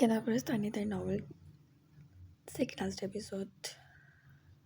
Kenapurastani the novel second last episode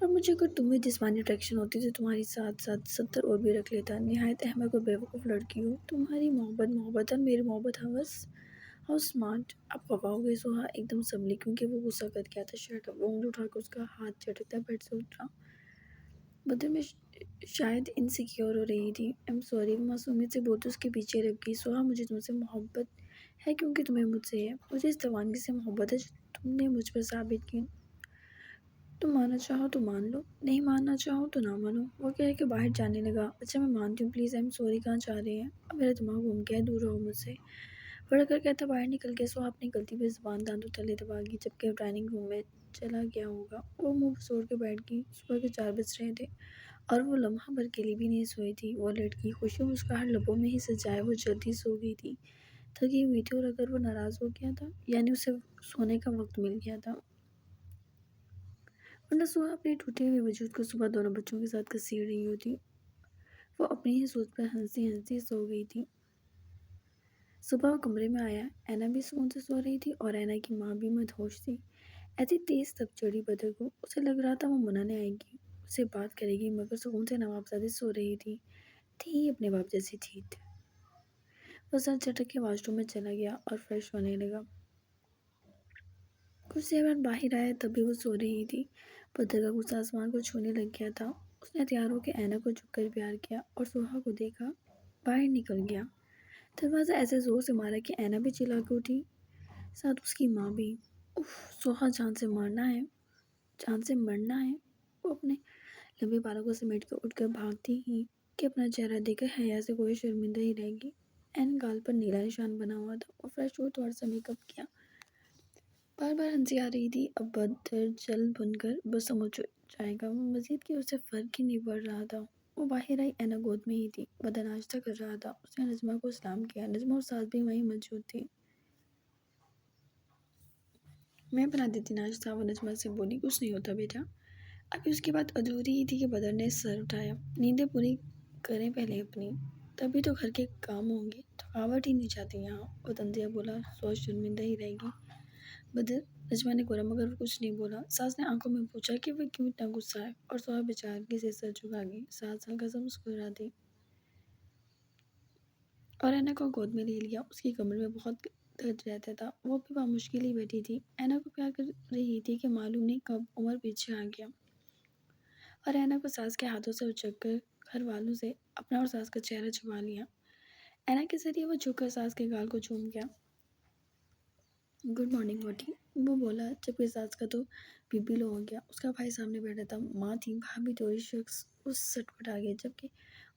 اور مجھے اگر تمہیں جسمانی اٹریکشن ہوتی تو تمہاری ساتھ ساتھ 70 اور بھی رکھ لیتا. نہایت احمق اور بیوقوف لڑکی ہو. تمہاری محبت محبت اور میری محبت ہوس. How smart. اب پکاؤ گے سوہا ایک دم سنبھلی کیونکہ وہ غصہ کر گیا تھا. شرٹ وہ انگلی اٹھا کر اس کا ہاتھ جھٹکتا بیڈ سے اٹھا. بدر میں شاید انسیکیور ہو رہی تھی. I'm sorry. وہ معصومیت سے بولتے اس کے پیچھے رہ گئی. سوہا مجھے تم سے محبت ہے کیونکہ تمہیں مجھ سے ہے. مجھے اس روانگی سے محبت ہے جو تم نے مجھ پر ثابت کی. تم ماننا چاہو تو مان لو, نہیں ماننا چاہو تو نہ مانو. وہ کہہ کے باہر جانے لگا. اچھا میں مانتی ہوں پلیز. M sorry. کہاں جا رہے ہیں؟ اب میرا دماغ گھوم گیا ہے, دور رہو مجھ سے. بڑھ کر کہتا باہر نکل گیا. سو اپنی غلطی پہ زبان دانتوں تلے دبا گئی. جبکہ وہ ڈائننگ روم میں چلا گیا ہوگا. وہ منہ پھسوڑ کے بیٹھ گئی. صبح کے 4 بج رہے تھے اور وہ لمحہ بھر کے لیے بھی نہیں سوئی تھی. وہ لٹ گئی. خوشی مسکراہٹ لبوں میں ہی سجائے وہ جلدی سو گئی تھی. تھکی ہوئی تھی اور اگر وہ ناراض ہو گیا تھا یعنی اسے سونے کا وقت مل گیا تھا. ورنہ سوہا اپنے ٹوٹے ہوئے وجود کو صبح دونوں بچوں کے ساتھ گھسیٹ رہی ہوتی. وہ اپنی ہی سوچ پر ہنسی ہنسی سو گئی تھی. صبح وہ کمرے میں آیا. اینا بھی سکون سے سو رہی تھی اور اینا کی ماں بھی مدہوش تھی. ایسی تیز تب چڑھی بدر کو. اسے لگ رہا تھا وہ منانے آئے گی, اسے بات کرے گی, مگر سکون سے نوابزادی سو رہی تھی. تھی اپنے باپ جیسی ٹھیٹ. وہ سر جھٹک کے واش روم میں چلا گیا اور فریش ہونے لگا. کچھ دیر بعد باہر آیا تب بھی وہ سو رہی تھی. بدر کا غصہ آسمان کو چھونے لگ گیا تھا. اس نے تیار ہو کے اینا کو جھک کر پیار کیا اور سوہا کو دیکھا. باہر نکل گیا. دروازہ ایسے زور سے مارا کہ اینا بھی چلا کے اٹھی, ساتھ اس کی ماں بھی. اف. سوہا جان سے مرنا ہے, جان سے مرنا ہے. وہ اپنے لمبے بالوں کو سمیٹ کر اٹھ کر بھاگتی ہی کہ اپنا چہرہ دیکھ کر حیا سے کوئی شرمندہ ہی رہے گی. این گال پر نیلا نشان بنا ہوا تھا. وہ فریش ہوئی, تھوڑا سا میک اپ کیا. بار بار ہنسی آ رہی تھی. اب بدر جل بن کر بس سمجھ جائے گا. وہ مزید کہ اسے فرق ہی نہیں پڑ رہا تھا. وہ باہر آئی. اینا گود میں ہی تھی. بدر ناشتہ کر رہا تھا. اس نے نجمہ کو سلام کیا. نجمہ اور ساس بھی وہیں موجود تھی. میں بنا دیتی ناشتہ. وہ نجمہ سے بولی. کچھ نہیں ہوتا بیٹا. ابھی اس کی بات ادھوری ہی تھی کہ بدر نے سر اٹھایا. نیندیں پوری کریں پہلے اپنی, تبھی تو گھر کے کام ہوں گے. تھکاوٹ ہی نہیں جاتی یہاں. وہ تنزیہ بولا. سوچ شرمندہ ہی رہے گی. بدر. نجمہ نے بولا مگر وہ کچھ نہیں بولا. ساس نے آنکھوں میں پوچھا کہ وہ کیوں اتنا غصہ ہے, اور سوہا بیچارگی سے سر جھکا گئی. ساس ہلکا سا مسکرا دی اور اینا کو گود میں لے لیا. اس کی کمر میں بہت درد رہتا تھا. وہ بھی بامشکل ہی بیٹھی تھی. اینا کو پیار کر رہی تھی کہ معلوم نہیں کب عمر پیچھے آ گیا. اور اینا کو ساس کے ہاتھوں سے اچک کر گھر والوں سے اپنا اور ساس کا چہرہ چھپا لیا. اینا کے ذریعے وہ جھک کر ساس کے گال کو چوم گیا. گڈ مارننگ موٹی. وہ بولا جبکہ ساس کا تو بی پی لو ہو گیا. اس کا بھائی سامنے بیٹھا تھا. ماں تھی. بھابھی تھوڑی شخص اس سٹپٹ آ گئی جبکہ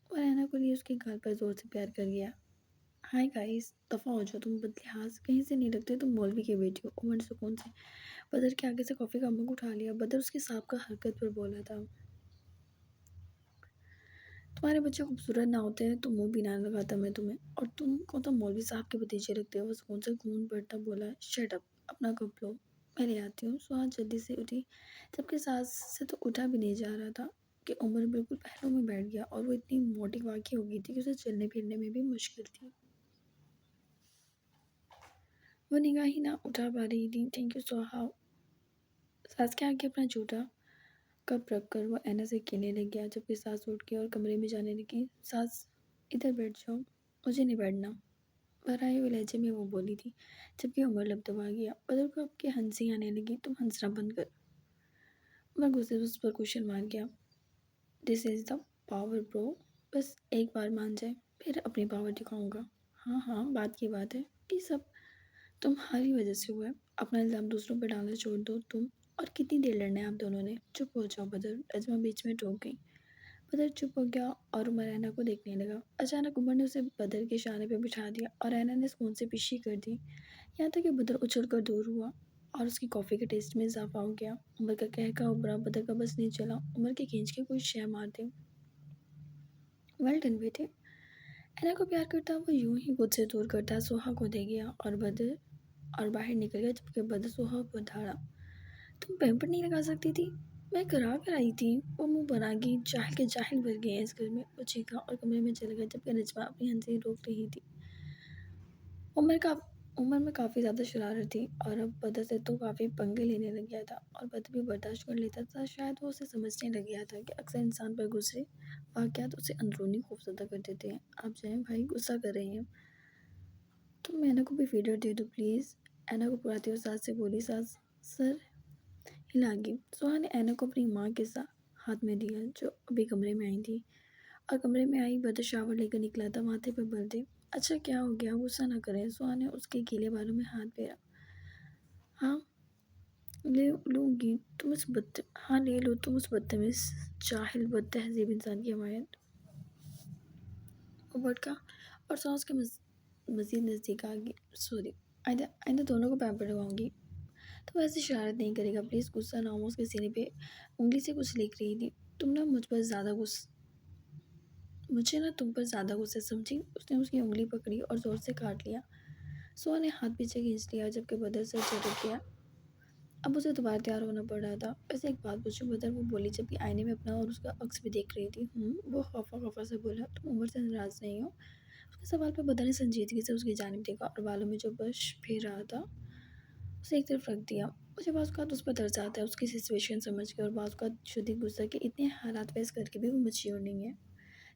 اور اینا کو لیے اس کے گال پر زور سے پیار کر گیا. High guys. دفعہ ہو جاؤ تم بدلحاظ. کہیں سے نہیں لگتے تم مولوی کے بیٹی ہو. عمر سکون سے بدر کے آگے سے کافی کا مگ اٹھا لیا. بدر اس کے سانپ کا حرکت پر بولا تھا. تمہارے بچے خوبصورت نہ ہوتے تو منہ بھی نہ لگاتا میں تمہیں, اور تم کو تو مولوی صاحب کے بھتیجے رکھتے ہو. وہ سکون سے خون بڑھتا بولا. Shut up. اپنا کپ لو, میں لے آتی ہوں. سوہا جلدی سے اٹھی جبکہ ساس سے تو اٹھا بھی نہیں جا رہا تھا کہ عمر بالکل پہلو میں بیٹھ گیا اور وہ اتنی موٹی واقع ہو گئی تھی کہ اسے چلنے پھرنے میں بھی مشکل تھی. وہ نگاہ ہی نہ اٹھا پا رہی تھی. تھینک یو سوہا. ساس کے آگے اپنا جھوٹا کپ رکھ کر وہ اینا سے کہنے لگ گیا جبکہ ساس اٹھ گئی اور کمرے میں جانے لگی. ساس ادھر بیٹھ جاؤ. مجھے نہیں بیٹھنا. بھرائے ہوئے لہجے میں وہ بولی تھی جبکہ عمر لب دبا گیا. بدر کو اب کے ہنسی آنے لگی. تم ہنسنا بند کر. عمر غصے سے اس پر کوشچن مار گیا. دس از دا پاور برو. بس ایک بار مان جائے پھر اپنی پاور دکھاؤں گا. ہاں ہاں بات کی بات ہے. یہ سب تمہاری وجہ سے ہوا ہے. اپنا الزام دوسروں پہ ڈالنا چھوڑ دو تم. اور کتنی دیر لڑنا ہے آپ دونوں نے. چپ ہو جاؤ بدر. نجمہ بیچ میں ٹوک گئی. بدر چپ ہو گیا اور عمر اینا کو دیکھنے لگا. اچانک عمر نے اسے بدر کے اشارے پہ بٹھا دیا اور اینا نے سکون سے پیشی کر دی. یہاں تک کہ بدر اچھل کر دور ہوا اور اس کی کافی کے ٹیسٹ میں اضافہ ہو گیا. عمر کا کہکا ابھرا. بدر کا بس نہیں چلا. عمر کے کھینچ کے کوئی شے مار دے. ویل ڈن بیٹے. اینا کو پیار کرتا وہ یوں ہی خود سے دور کرتا سوہا کو دے گیا اور باہر نکل گیا جبکہ بدر سوہا کو دھاڑا. تم پیمپر نہیں لگا سکتی تھی. میں کرا کر آئی تھی. وہ منہ بنا گئی. جاہل کے جاہل بھر گئے ہیں اس گھر میں. وہ چیخا اور کمرے میں چلا گیا جبکہ نجمہ اپنی ہنسی روک رہی تھی. عمر کا عمر میں کافی زیادہ شرارتی اور اب بدر سے تو کافی پنگے لینے لگ گیا تھا اور بدر بھی برداشت کر لیتا تھا. شاید وہ اسے سمجھنے لگ گیا تھا کہ اکثر انسان پر گزرے واقعات اسے اندرونی خوفزدہ کر دیتے ہیں. آپ جائیں بھائی, غصہ کر رہی ہیں. تم اینا کو بھی فیڈر دے دو پلیز, اینا کو پڑھاتی ہوئے ساس سے بولی. ساس سر ہلا گئی. سہا نے اینا کو اپنی ماں کے ہاتھ میں دیا جو ابھی کمرے میں آئی تھی, اور کمرے میں آئی بدر شاور لے کر نکلا تھا, ماتھے پر بل دے. اچھا کیا ہو گیا, غصہ نہ کریں. سہا نے اس کے گیلے بالوں میں ہاتھ پھیرا. ہاں لے لوں گی تم اس ہاں لے لو تم اس بدتمیز جاہل بد تہذیب انسان کی حمایت. وہ بھڑکا اور سانس کے مزید نزدیک آ گئی. سوری, آئندہ دونوں کو پیمپر لگاؤں گی. تو ایسی شرارت نہیں کرے گا پلیز. غصہ نہ ہو. اس کے سینے پہ انگلی سے کچھ لکھ رہی تھی. تم نہ مجھے نہ تم پر زیادہ غصہ سمجھی. اس نے اس کی انگلی پکڑی اور زور سے کاٹ لیا. سہا نے ہاتھ پیچھے کھینچ لیا جبکہ بدر سے جھٹک گیا. اب اسے دوبارہ تیار ہونا پڑ رہا تھا. ویسے ایک بات پوچھوں بدر, وہ بولی جبکہ آئینے میں اپنا اور اس کا عکس بھی دیکھ رہی تھی. وہ خفا خفا سے بولا. تم عمر سے ناراض نہیں ہو؟ اس کے سوال پہ بدر نے سنجیدگی سے اس کی جانب دیکھا اور بالوں میں جو برش پھیر رہا تھا اسے ایک طرف رکھ دیا. مجھے بعض اوقات اس پر ترس آتا ہے, اس کی سچویشن سمجھ کے, اور بعض اوقات شدید غصہ کہ اتنے حالات فیس کر کے بھی وہ میچیور نہیں ہے.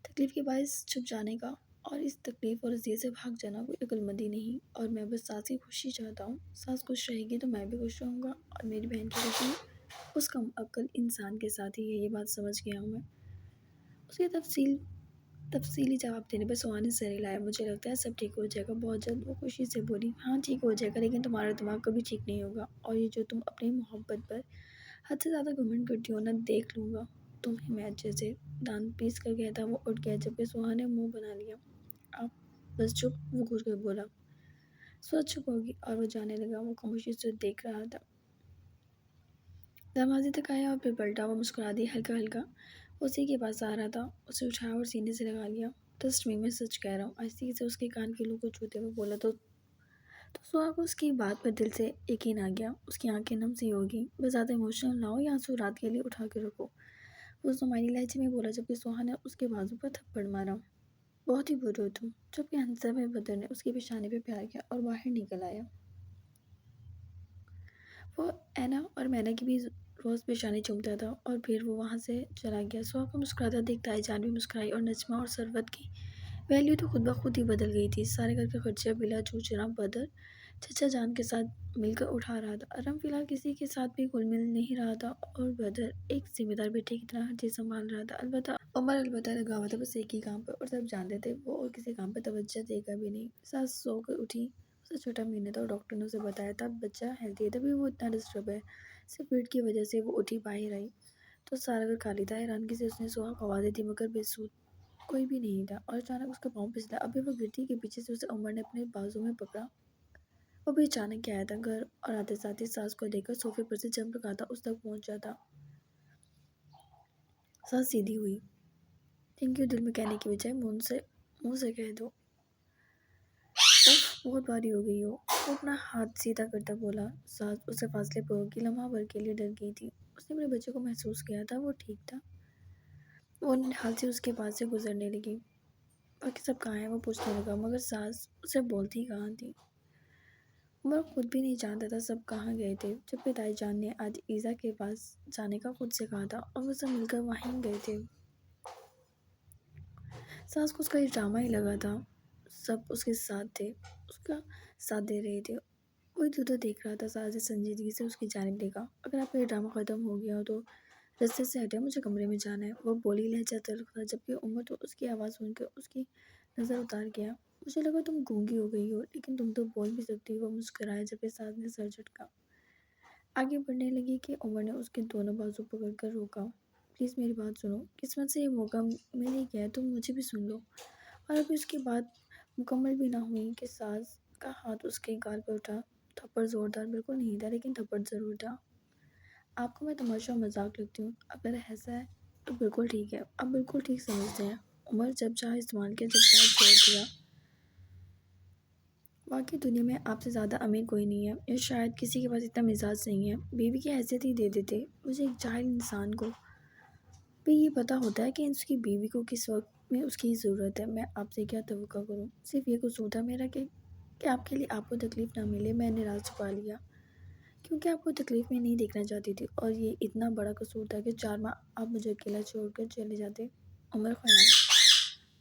تکلیف کے باعث چھپ جانے کا اور اس تکلیف اور اذیت سے بھاگ جانا کوئی عقل مندی نہیں. اور میں بس ساس کی خوشی چاہتا ہوں. ساس خوش رہے گی تو میں بھی خوش رہوں گا, اور میری بہن کی خوشی اس کم عقل انسان کے ساتھ ہی ہے. یہ بات سمجھ گیا ہوں میں. اس کے تفصیلی جواب دینے پر سہا نے سر ہلایا. مجھے لگتا ہے سب ٹھیک ہو جائے گا بہت جلد. وہ خوشی سے بولی. ہاں ٹھیک ہو جائے گا, لیکن تمہارا دماغ کبھی ٹھیک نہیں ہوگا. اور یہ جو تم اپنی محبت پر حد سے زیادہ گھمنڈ کرتی ہو نا, دیکھ لوں گا تمہیں میں اچھے سے. دانت پیس کر کہتا وہ اٹھ گیا جبکہ سہا نے منہ بنا لیا. آپ بس چپ, وہ گھٹ کر بولا. سہا چپ ہوگی اور وہ جانے لگا. وہ خاموشی سے دیکھ رہا تھا. دروازے تک آیا اور پھر پلٹا. وہ مسکرا دی ہلکا ہلکا. اسی کے پاس آ رہا تھا. اسے اٹھایا اور سینے سے لگا لیا. ٹرسٹ می, میں سچ کہہ رہا ہوں. آہستگی سے اس کے کان کی لو کو چھوتے ہوئے بولا. تو سہا کو اس کی بات پر دل سے یقین آ گیا. اس کی آنکھیں نم سی ہو گئیں. بس زیادہ ایموشنل نہ ہو, یہ آنسو رات کے لیے اٹھا کے رکھو. وہ زمائی لہجے میں بولا جبکہ سہا نے اس کے بازو پر تھپڑ مارا. بہت ہی بری ہو تم. جبکہ ہنستے ہوئے بدر نے اس کی پیشانی پہ پیار کیا اور باہر نکل آیا. وہ اینا اور مینا کی بھی روز پیشانی چومتا تھا اور پھر وہ وہاں سے چلا گیا. سہا کو مسکراتا دیکھ تائی جان بھی مسکرائی, اور نجمہ اور ثروت کی ویلیو تو خود بخود ہی بدل گئی تھی. سارے گھر کا خرچہ بلا چوچنا بدر چچا جان کے ساتھ مل کر اٹھا رہا تھا. ارم فی الحال کسی کے ساتھ بھی گل مل نہیں رہا تھا, اور بدر ایک ذمہ دار بیٹے کی طرح ہر چیز سنبھال رہا تھا. عمر لگا ہوا تھا بس ایک ہی کام پر, اور سب جانتے تھے وہ اور کسی کام پر توجہ دے گا بھی نہیں. ساس سو کر اٹھی. اسے چھوٹا مہینہ تھا اور ڈاکٹر نے اسے بتایا تھا بچہ ہیلتھی ہے, تبھی وہ اتنا ڈسٹرب ہے. صرف پیٹ کی وجہ سے وہ اٹھی باہر آئی تو سارا گھر خالی تھا. حیرانگی سے اس نے سہا کو آوازیں دی مگر بے سود کوئی بھی نہیں تھا. اور اچانک اس کا پاؤں پھسلا. ابھی وہ گرتی کہ پیچھے سے اسے عمر نے اپنے بازو میں پکڑا. وہ بھی اچانک آیا تھا گھر, اور آتے ساتھ ہی ساس کو دیکھ کر صوفے پر سے جم رکھا تھا. اس تک پہنچا تھا. ساس سیدھی ہوئی. تھینک یو دل میں کہنے کی بجائے منہ سے کہہ دو. بہت بھاری ہو گئی ہو. وہ اپنا ہاتھ سیدھا کرتا بولا. ساس اسے فاصلے پر ہوگی. لمحہ بھر کے لیے ڈر گئی تھی. اس نے اپنے بچے کو محسوس کیا تھا. وہ ٹھیک تھا. وہ نڈھال سے اس کے پاس سے گزرنے لگی. باقی سب کہاں ہیں, وہ پوچھنے لگا, مگر ساس اسے بولتی کہاں تھی. عمر خود بھی نہیں جانتا تھا سب کہاں گئے تھے, جبکہ تائی جان نے آج ایزا کے پاس جانے کا خود سے کہا تھا, اور وہ سب مل کر وہیں گئے تھے. ساس کو اس کا یہ ڈرامہ ہی لگا تھا. سب اس کے ساتھ تھے, اس کا ساتھ دے رہے تھے. وہ ادھر ادھر دیکھ رہا تھا. ساس نے سنجیدگی سے اس کی جانب دیکھا. اگر آپ کا یہ ڈرامہ ختم ہو گیا ہو تو رستے سے ہٹے, مجھے کمرے میں جانا ہے. وہ بولی لہجہ تلخ تھا, جبکہ عمر تو اس کی آواز سن کر اس کی نظر اتار گیا. مجھے لگا تم گونگی ہو گئی ہو, لیکن تم تو بول بھی سکتی ہو. وہ مسکرایا جبکہ ساس نے سر جھٹکا. آگے بڑھنے لگی کہ عمر نے اس کے دونوں بازو پکڑ کر روکا. پلیز میری بات سنو. قسمت سے یہ موقع مل ہی گیا ہے, تم مجھے بھی سن لو. اور ابھی اس کی بات مکمل بھی نہ ہوئی کہ ساس کا ہاتھ اس کے گال پر اٹھا. تھپڑ زوردار بالکل نہیں تھا, لیکن تھپڑ ضرور تھا. آپ کو میں تماشا مذاق لگتی ہوں. اگر ایسا ہے تو بالکل ٹھیک ہے. آپ بالکل ٹھیک سمجھتے ہیں. عمر جب چاہا استعمال کیا, جب چاہا چھوڑ دیا. واقعی دنیا میں آپ سے زیادہ امیر کوئی نہیں ہے, یا شاید کسی کے پاس اتنا مزاج نہیں ہے. بیوی کی حیثیت ہی دے دیتے. مجھے ایک جاہل انسان کو بھی یہ پتہ ہوتا ہے کہ اس کی بیوی کو کس وقت میں اس کی ضرورت ہے. میں آپ سے کیا توقع کروں. صرف یہ قصور تھا میرا کہ کہ آپ کے لیے آپ کو تکلیف نہ ملے میں نے راز چھپا لیا کیونکہ آپ کو تکلیف میں نہیں دیکھنا چاہتی تھی، اور یہ اتنا بڑا قصور تھا کہ 4 ماہ آپ مجھے اکیلا چھوڑ کر چلے جاتے۔ عمر خیام: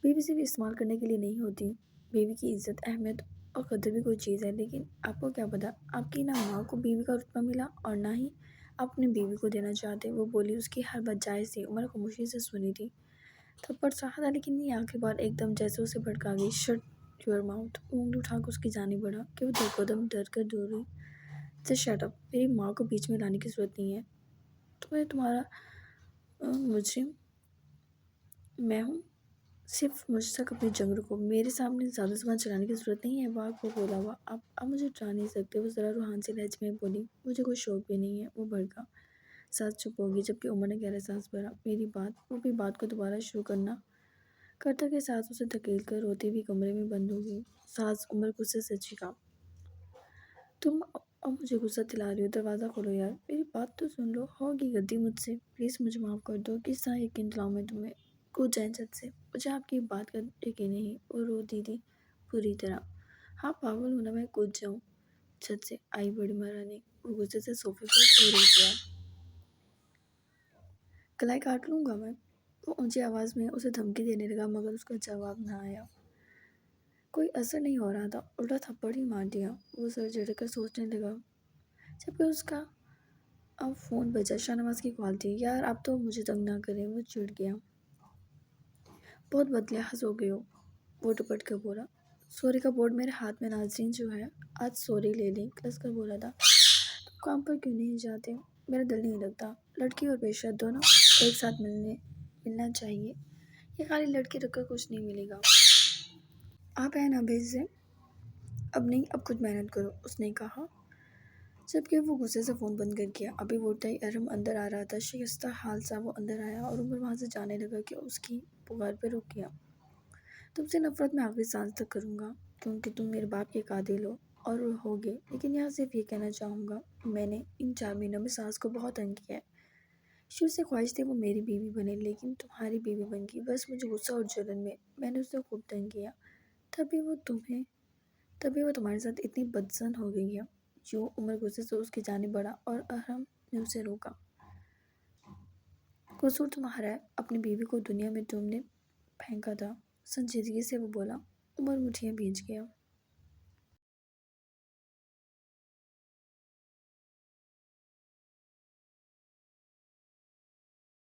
بیوی صرف استعمال کرنے کے لیے نہیں ہوتی، بیوی کی عزت، اہمیت اور قدر بھی کوئی چیز ہے، لیکن آپ کو کیا پتا آپ کی نہ ماں کو بیوی کا رتبہ ملا اور نہ ہی آپ اپنی بیوی کو دینا چاہتے۔ وہ بولی، اس کی ہر بات جائز تھی۔ عمر خاموشی سے سنی تھی، تھپڑ سہا تھا، لیکن یہ آخری بار ایک دم جیسے اسے بھڑکا گئی۔ Shut your mouth! انگلی اٹھا کر اس کی جانب بڑھا کہ وہ 2 قدم ڈر کر دور ہوئی۔ Just shut up! میری ماں کو بیچ میں لانے کی ضرورت نہیں ہے۔ تمہیں تمہارا مجرم میں ہوں، صرف مجھ تک اپنی جنگ رکھو، میرے سامنے زیادہ زبان چلانے کی ضرورت نہیں ہے۔ واہ! وہ بولا ہوا، آپ مجھے ڈرا نہیں سکتے۔ وہ ذرا روحان سے لہجے میں بولی، مجھے کوئی شوق بھی نہیں ہے۔ وہ بھڑکا، سانس چپ ہو گئی، جبکہ عمر نے گہرا سانس بھرا۔ میری بات، وہ بھی بات کو دوبارہ شروع کرتا کہ سانس اسے دھکیل کر روتی ہوئی کمرے میں بند ہو گئی۔ سانس! عمر غصے سے چیخا، تم اب مجھے غصہ دلا رہی ہو، دروازہ کھولو یار، میری بات تو سن لو۔ ہوگی غلطی مجھ سے، پلیز مجھے معاف کر دو۔ کس طرح یقین دلاؤں میں تمہیں؟ کود جائیں چھت سے، مجھے آپ کی بات کا یقین نہیں۔ وہ روتی تھی پوری طرح۔ ہاں پاگل ہوں نا میں، کود جاؤں چھت سے؟ آئی بڑی مہارانی! وہ غصے سے صوفے پر سو رہی گیا۔ کلائی کاٹ لوں گا میں! وہ اونچی آواز میں اسے دھمکی دینے لگا، مگر اس کا جواب نہ آیا۔ کوئی اثر نہیں ہو رہا تھا، الٹا تھپڑ ہی مار دیا۔ وہ سر جھٹک کر سوچنے لگا، جبکہ اس کا اب فون بجا۔ شاہنواز کی کال تھی۔ یار آپ تو مجھے تنگ نہ کریں، وہ چڑ گیا۔ بہت بدلحاظ ہو گئے ہو، وہ ڈپٹ کر بولا۔ سوری کا بورڈ میرے ہاتھ میں، ناظرین جو ہے آج سوری لے لیں، کلس کر بولا تھا۔ تم کام پر کیوں نہیں جاتے؟ میرا دل نہیں لگتا۔ لڑکی اور پیشہ دونوں ایک ساتھ ملنا چاہیے، یہ خالی لڑکی رکھ کر کچھ نہیں ملے گا۔ آپ ہیں نا بھیج دیں؟ اب نہیں، اب خود محنت کرو، اس نے کہا، جبکہ وہ غصے سے فون بند کر گیا۔ ابھی وہ اٹھتا ہی ارحم اندر آ رہا تھا۔ شکستہ حال سا وہ اندر آیا اور عمر وہاں سے جانے لگا کہ اس کی پکار پہ رک گیا۔ تم سے نفرت میں آخری سانس تک کروں گا، کیونکہ تم میرے باپ کے قاتل ہو اور ہوگے، لیکن یہاں صرف یہ کہنا چاہوں گا، میں نے ان 4 مہینوں میں ساس کو بہت تنگ کیا ہے۔ شروع سے خواہش تھی وہ میری بیوی بنے، لیکن تمہاری بیوی بن گئی۔ بس مجھے غصہ اور جلن میں نے اسے خوب تنگ کیا، تبھی وہ تمہارے ساتھ اتنی بدظن ہو گئی ہے۔ یوں عمر غصے سے اس کی جانب بڑھا اور ارحم نے اسے روکا۔ قصور تمہارا ہے، اپنی بیوی کو دنیا میں تم نے پھینکا تھا، سنجیدگی سے وہ بولا۔ عمر مٹھیاں بھیج گیا۔